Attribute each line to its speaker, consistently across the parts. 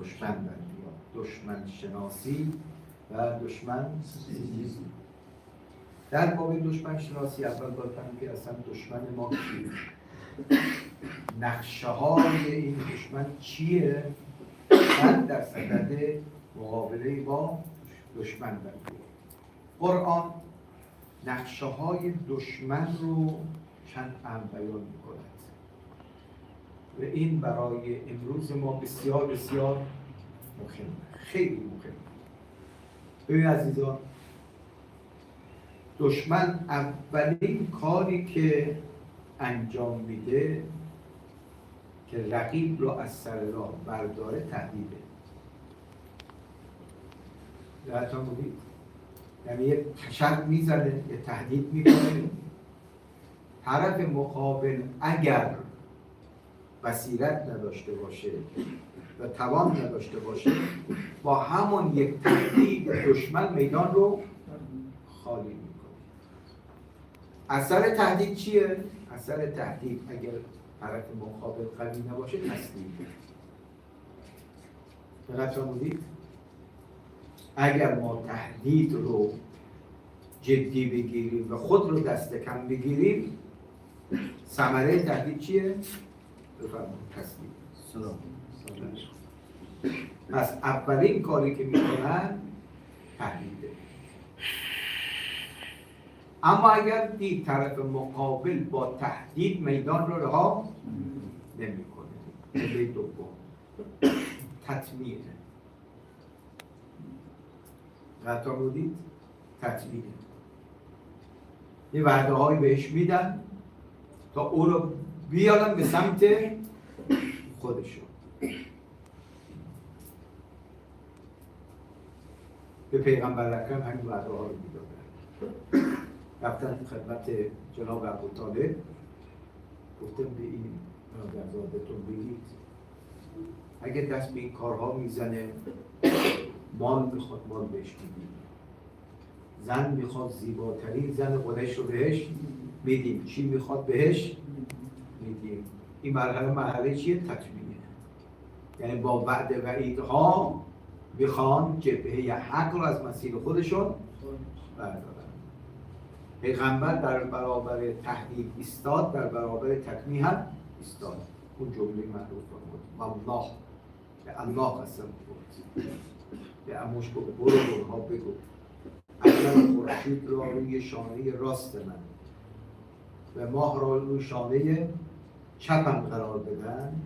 Speaker 1: دشمن در بیاد. دشمن شناسی و دشمن ستیزی. در باب دشمن شناسی اول باید بفهمیم که اصلا دشمن ما کیه، نقشه های این دشمن چیه، بعد در صدد مقابله با دشمن در بیاد. قرآن نقشه های دشمن رو چند بیان می‌کند و این برای امروز ما بسیار بسیار مهمه، خیلی مهمه. ببین عزیزان، دشمن اولین کاری که انجام میده که رقیب رو از سر راه برداره تهدیده. یادتون بودید؟ یعنی یه تشک میزنه، یه تهدید میکنه. طرف مقابل اگر بصیرت نداشته باشه و توان نداشته باشه، با همون یک تهدید دشمن میدان رو خالی میکنه. اثر تهدید چیه؟ اثر تهدید اگر طرف مقابل قوی نباشه تسلیم. دقت بودید؟ اگر ما تهدید رو جدی بگیریم و خود رو دست کم بگیریم، ثمره تهدید چیه؟ بفرمایید تسلیم. پس اولین کاری که میکنن تهدیده. اما اگر دید طرف مقابل با تهدید میدان رو رها نمیکنه، نکته دوم تطمیعه. قطعا بودید؟ تطمیعه. یه وعده هایی بهش میدن تا او رو بیارن به سمت خودشون. به پیغمبر اکرم همین وعده ها رو میدادن. رفتن خدمت جناب ابوطالب، گفتم به این برادرزادتون بگید اگه دست به این کارها میزنه، مال میخواد مال بهش میدیم، زن میخواد زیباترین زن خودش رو بهش میدیم، چی میخواد بهش میدیم. این مرحله چیه؟ تطمیعه. یعنی با وعده وعیدها میخوان جبهه حق رو از مسیر خودشون بردارن. پیغمبر در برابر تهدید ایستاد، در برابر تطمیع هم ایستاد. اون جمله معروف بود، والله، به الله قسم بود، به عموش گفت برو برها بگو اگر خورشید را روی شانه راست من و ماه را روی شانه چپم قرار بدن،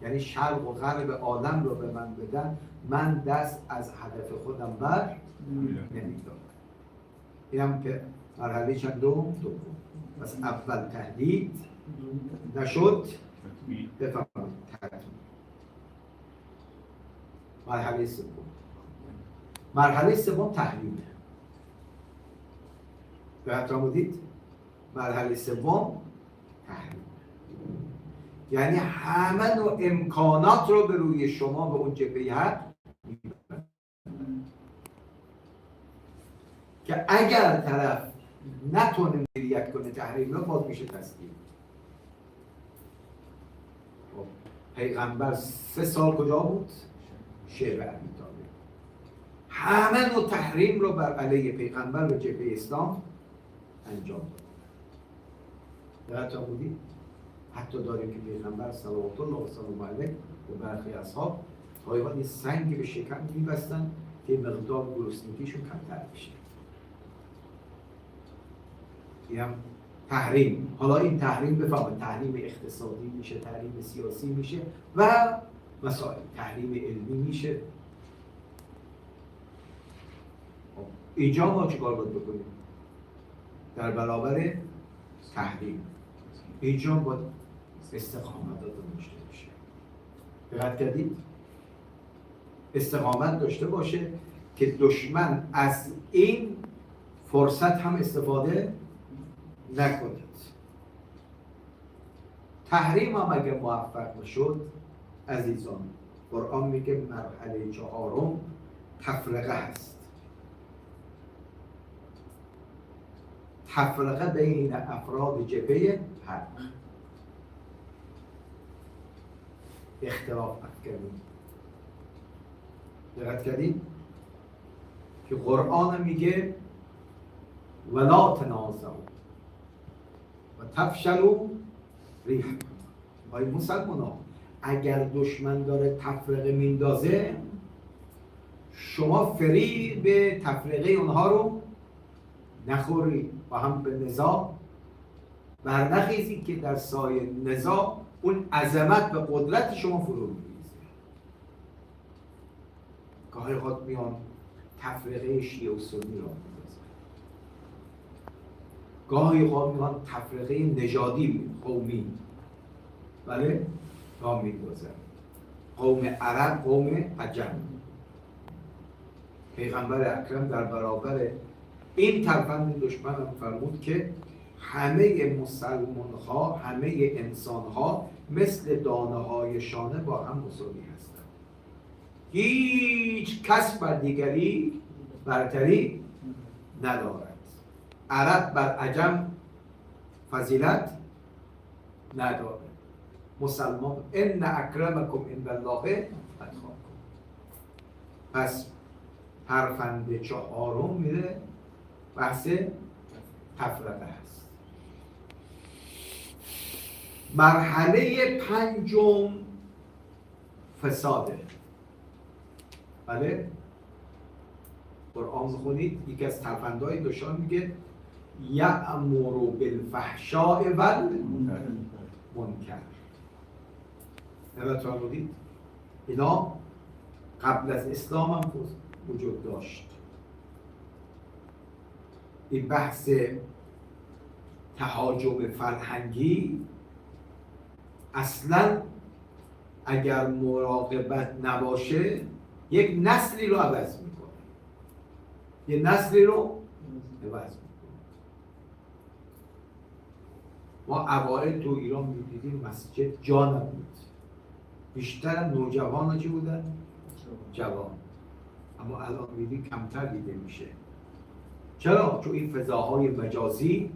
Speaker 1: یعنی شرق و غرب عالم رو به من بدن، من دست از هدف خودم بر نمیدارم. این هم که مرحله چندم؟ دوم. پس اول تهدید نشد، بفهمید تطمیع. مرحله سوم. مرحله سوم تحریمه. به حتی بودید؟ مرحله سوم تحریم. یعنی همه نوع امکانات رو به روی شما به اون جبهه حق میبرن که اگر طرف نتونه مدیریت کنه تحریم رو، باز میشه تسلیم. پیغمبر 3 سال کجا بود؟ شعر ابی طالب. همه نوع تحریم رو بر علیه پیغمبر و جبهه اسلام انجام داد. دقیقا بودید؟ حتی داریم که پیغمبر صلوات الله و سلام علیه و برخی اصحاب پایوان یه سنگ به شکم میبستن که مقدار گرسنگیشون کمتر بشه. این هم تحریم. حالا این تحریم بفهمید تحریم اقتصادی میشه، تحریم سیاسی میشه و مسائل تحریم علمی میشه. اینجا ما چیکار باید بکنیم؟ در برابر تحریم اینجا باید استقامت داشته باشه. دقت کردید؟ استقامت داشته باشه که دشمن از این فرصت هم استفاده نکنید. تحریم هم اگر موفق نشد، عزیزان، قرآن میگه مرحله 4 تفرقه هست. تفرقه بین افراد جبهه حق، اختلاف افکنی. دقت کردید که قرآن میگه ولا تنازعوا و تفشلوا ریحکم. آی مسلمان، اگر دشمن داره تفرقه میندازه، شما فریب به تفرقه اونها رو نخورید و هم به نزاع برنخیزید که در سایه نزاع اون عظمت و قدرت شما فرو میریزه. گاهی اوقات میان تفرقه شیعه و سنی را میندازن، گاهی اوقات میان تفرقه نژادی قومی بله را میندازن، قوم عرب قوم عجم. پیغمبر اکرم در برابر این ترفند دشمن هم فرمود که همه مسلمان ها، همه انسان ها مثل دانه های شانه با هم مساوی هستند. هیچ کس بر دیگری برتری ندارد. عرب بر عجم فضیلت ندارد. مسلمان ان اکرمکم عند الله اتقاکم. پس حرفند چهارم میره بحث تفرقه هست. مرحله پنجم فساده. بله قرآن بخونید، یکی از ترفندهای دشمن میگه یأمر بالفحشاء والمنکر. نظرتون بودید اینا قبل از اسلام هم وجود داشت. این بحث تهاجم فرهنگی اصلا اگر مراقبت نباشه یک نسلی رو عوض میکنه، یک نسلی رو عوض میکنه. ما اوائل تو ایران میدیدیم مسجد جا نبود، بیشتر نوجوان ها چی بودن؟ جوان. اما الان میدید کمتر دیده میشه. چرا؟ چون این فضاهای مجازی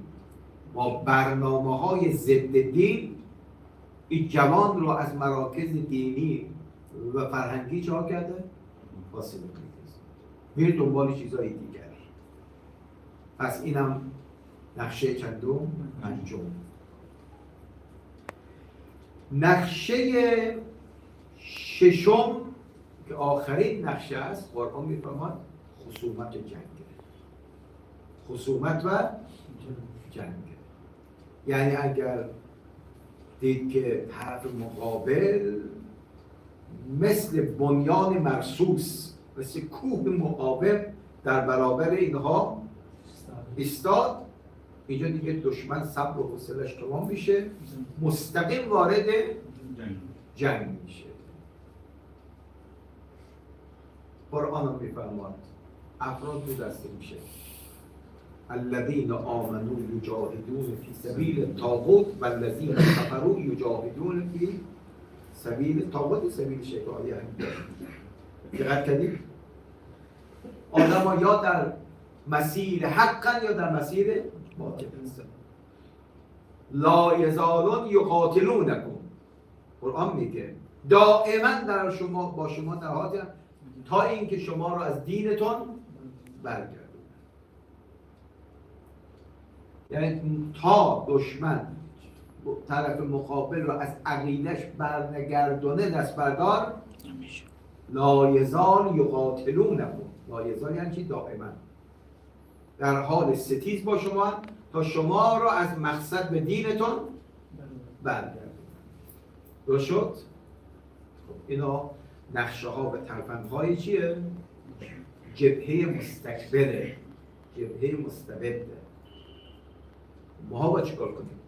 Speaker 1: با برنامه‌های ضد دین این جوان رو از مراکز دینی و فرهنگی چه کرده؟ فاصله می‌کنه. میره دنبال چیزهای دیگر. پس اینم نقشه چندم؟ پنجم. نقشه ششم که آخرین نقشه است، قرآن می‌فرماید خصومت جنگ. خصومت و جنگ. یعنی اگر دید که طرف مقابل مثل بنیان مرصوص، مثل کوه مقاوم در برابر اینها ایستاد، اینجا دیگه دشمن صبر و حوصله‌اش تمام میشه، مستقیم وارد جنگ میشه. قرآن هم میفرماید افراد دو دسته میشه: الذين آمنوا يجاهدون في سبيل الطاغوت والذين كفروا يجاهدون في سبيل الطاغوت، سبیل شیطانی. دقت کردید؟ آدم‌ها یا در مسیر حقن یا در مسیر باطل هستن. لا یزالون یقاتلونکم. قرآن میگه دائما در شما با شما در حالی تا اینکه شما را از دینتون برگردونن. یعنی تا دشمن طرف مقابل را از عقیدش برنگردونه دست بردار نمیشه. لا یزال یقاتلونکم. لا یزال یعنی چی؟ دائما در حال ستیز با شما تا شما را از مقصد به دینتون برگردونن. درست شد؟ اینا نقشه ها و ترفندهای چیه؟ جبهه مستکبره، جبهه مستبده. ما با چیکار کنیم؟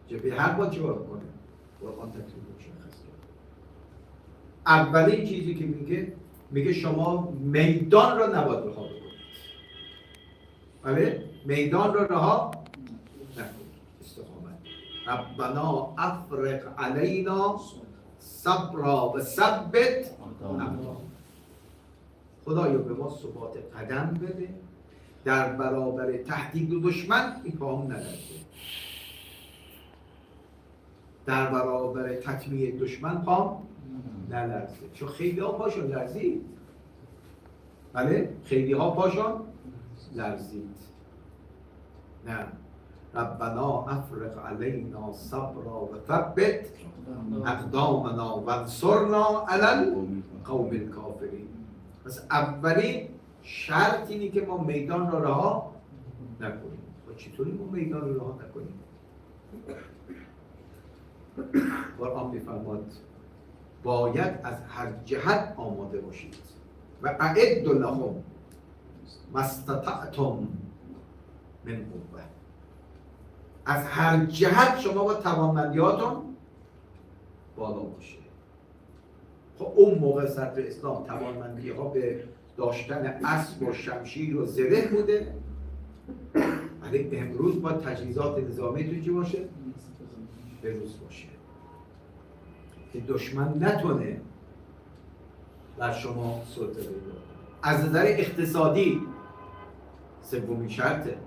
Speaker 1: جبهه حق با چیکار کنیم؟ قرآن تکلیف مشخص کرد. اولین چیزی که میگه شما میدان را نباید رها بکنید. بله؟ میدان را رها نکنید. استقامت. ربنا افرغ علینا صبرا و ثبت اقدامنا. خدایا به ما ثبات قدم بده در برابر تهدید دشمن، این پاهم نلرزه. در برابر تطمیع دشمن پام نلرزه. چون خیلی ها پاشون لرزید. بله؟ خیلی ها پاشون لرزید. نه. ربنا افرغ علینا صبرا و ثبت اقدامنا وانصرنا علی القوم الکافرین. پس اولین شرط اینه که ما میدان را رها نکنیم. و چطوری ما میدان را رها نکنیم؟ قرآن می‌فرماید باید از هر جهت آماده باشید و اعدوا لهم ما استطعتم من قوة. از هر جهت شما با توانمندیاتون بالا باشه. خب اون موقع صدر اسلام توانمندی ها به داشتن اسب و شمشیر و زره بوده، ولی امروز با تجهیزات نظامی تو چی باشه؟ به روز باشه که دشمن نتونه بر شما سلطه پیدا کنه. از نظر اقتصادی سومین شرطه،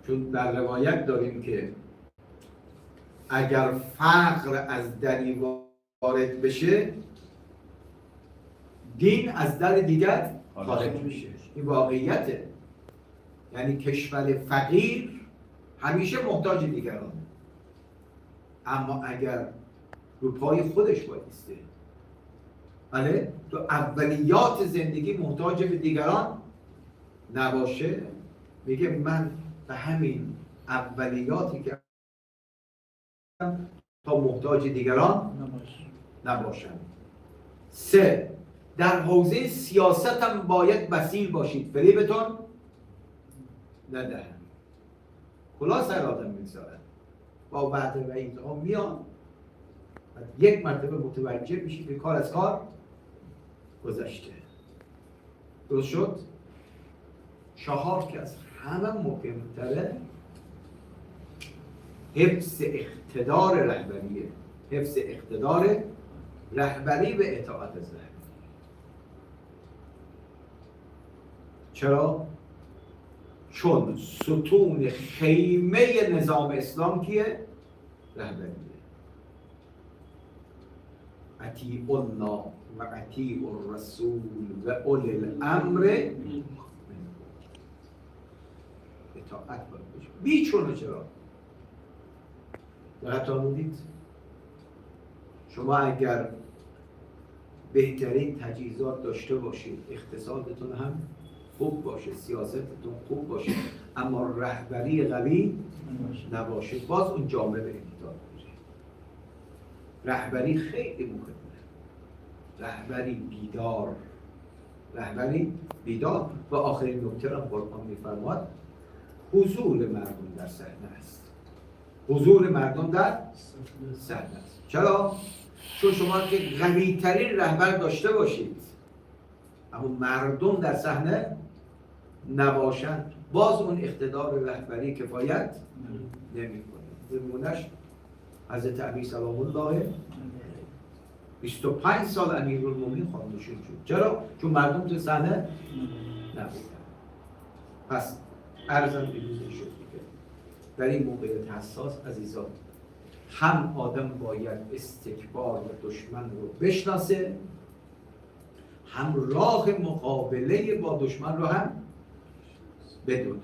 Speaker 1: چون در روایت داریم که اگر فقر از دری وارد بشه دین از در دیگر خارج میشه. این واقعیته. یعنی کشور فقیر همیشه محتاج دیگرانه، اما اگر رو پای خودش بایسته، بله، تو اولیات زندگی محتاج به دیگران نباشه، میگه من به همین اولیاتی که تا محتاج دیگران نباشم. 3. در حوزه سیاست هم باید بصیر باشید، فریبتون ندهن. خلاص هر آدم میگذارن با وعده و ایدها میان، یک مرتبه متوجه میشید که کار از کار گذشته. درست شد؟ 4 که از همه مهمتره حفظ اقتدار رهبریه. حفظ اقتدار رهبری به اطاعت از رهبری. چرا؟ چون ستون خیمه نظام اسلام کیه؟ رهبریه. اطیعوا الله و اطیعوا الرسول و اولی الامر اطاعت باید بشه. بیچونه. چرا؟ دقت آمدید؟ شما اگر بهترین تجهیزات داشته باشید، اقتصادتون هم خوب باشه، سیاستتون خوب باشه، اما رهبری قوی نباشه، باز اون جامعه به انحطاط میره. رهبری خیلی مهمه. رهبری بیدار. و آخرین نکته را قرآن میفرماید حضور مردم در صحنه است. حضور مردم در صحنه است. چرا؟ چون شما که قوی‌ترین رهبر داشته باشید اما مردم در صحنه نباشند، باز اون اقتدار رهبری کفایت نمی‌کنه. نمونه‌اش حضرت علی سلام الله 25 سال امیرالمومنین خانشین شد. چرا؟ چون مردم تو صحنه نبودن. پس عرضم بیروزی شد که در این موقعیت حساس عزیزان، هم آدم باید استکبار و دشمن رو بشناسه، هم راه مقابله با دشمن رو هم بدونه.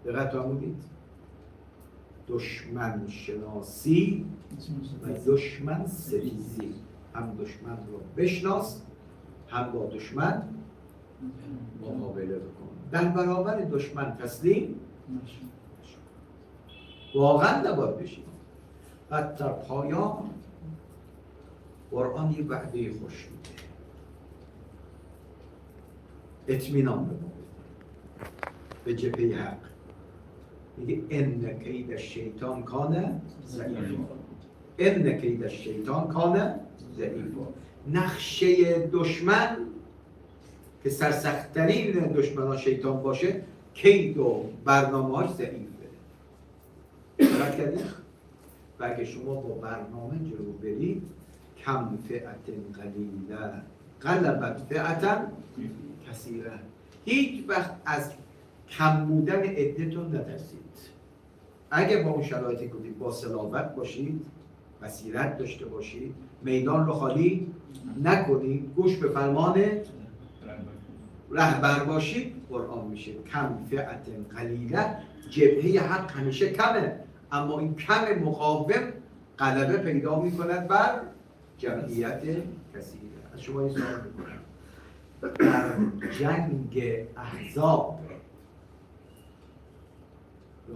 Speaker 1: دقت فرمودید؟ دشمن شناسی و دشمن ستیزی. هم دشمن رو بشناس، هم با دشمن مقابله بکن. در برابر دشمن تسلیم واقعا نباید بشید. بعد در پایان قرآن یه وعده خوش میده، اطمینان به ما به جبهه حق. میگه ان کید الشیطان کان ضعیفا. ان کید الشیطان کان ضعیفا. نقشه دشمن که سرسخت‌ترین دشمنان شیطان باشه، کید و برنامه‌اش ضعیفه. دقت کردید؟ و اگه شما با برنامه جلو برید، کم فئت قلیله غلبت فئة کثیره. هیچ وقت از کم بودن عدتون نترسید. اگه با اون شرایطی که با صلابت باشید، بصیرت داشته باشید، میدان رو خالی نکنید، گوش به فرمان رهبر باشید. قرآن میشه کم فئت قلیله، جبهه حق همیشه کمه، اما این کم مقاوم غلبه پیدا میکند بر جمعیت کثیره. از شما این سوال میکنم، در جنگ احزاب،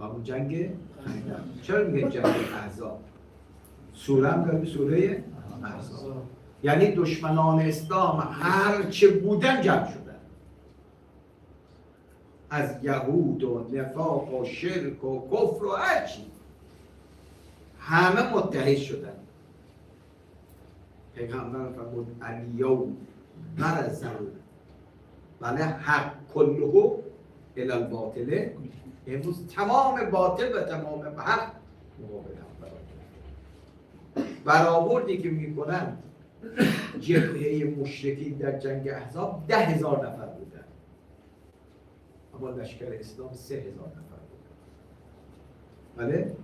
Speaker 1: همون جنگ خندق، چرا میگه جنگ احزاب؟ سوره هم داریم، سوره احزاب، یعنی دشمنان اسلام هر چه بودن جمع شدن، از یهود و نفاق و شرک و کفر و هرچی، همه متحد شدن. پیغمبر فرمود الیوم برز بله حق کله الی الباطل، امروز تمام باطل و تمام حق مقابل هم برآوردی که میکنن. جبهه مشرکین در جنگ احزاب 10,000 نفر بودن، اما لشکر اسلام 3,000 نفر بودن. بله؟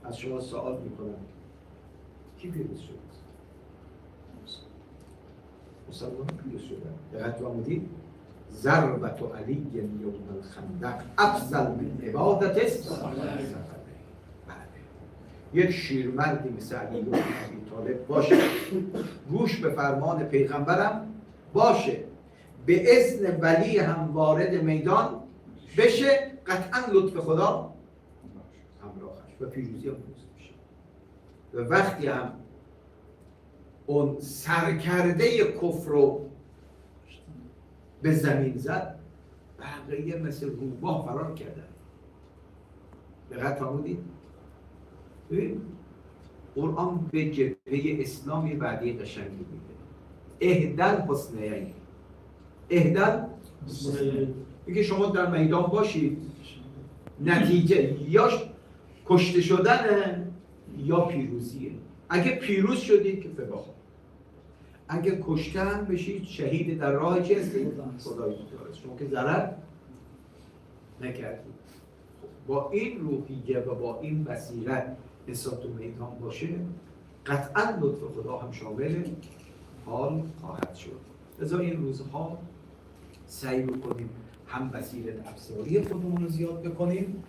Speaker 1: از شما سوال میکنم کی پیروز شد؟ مسلمان پیروز شدن. دقت فرمودید؟ ضربت علی یوم الخندق افضل من عبادت الصالحین. یک شیرمردی مثل علی بن ابی طالب باشه، گوش به فرمان پیغمبرم باشه، به اذن ولی هم وارد میدان بشه، قطعا لطف خدا همراهش و پیروزی هم میشه. و وقتی هم اون سرکرده کفر رو به زمین زد، بقیه مثل روباه فرار کردن. دقت فرمودید؟ ببین قرآن به جبهه اسلامی بعدی قشنگی میده، اهدل حسنیین. اهدل میگه شما در میدان باشید، نتیجه یا کشته شدنه یا پیروزیه. اگه پیروز شدید که فبا، اگه کشته هم بشید شهید در راه چی هستید؟ خدای تعالی. شما که ضرر نکردید. با این روحیه و با این بصیرت نسبت به میدان باشه، قطعا لطف خدا هم شامل حال خواهد شد. لذا این روزها سعی بکنیم هم بصیرت ابصاری خودمون رو زیاد بکنیم،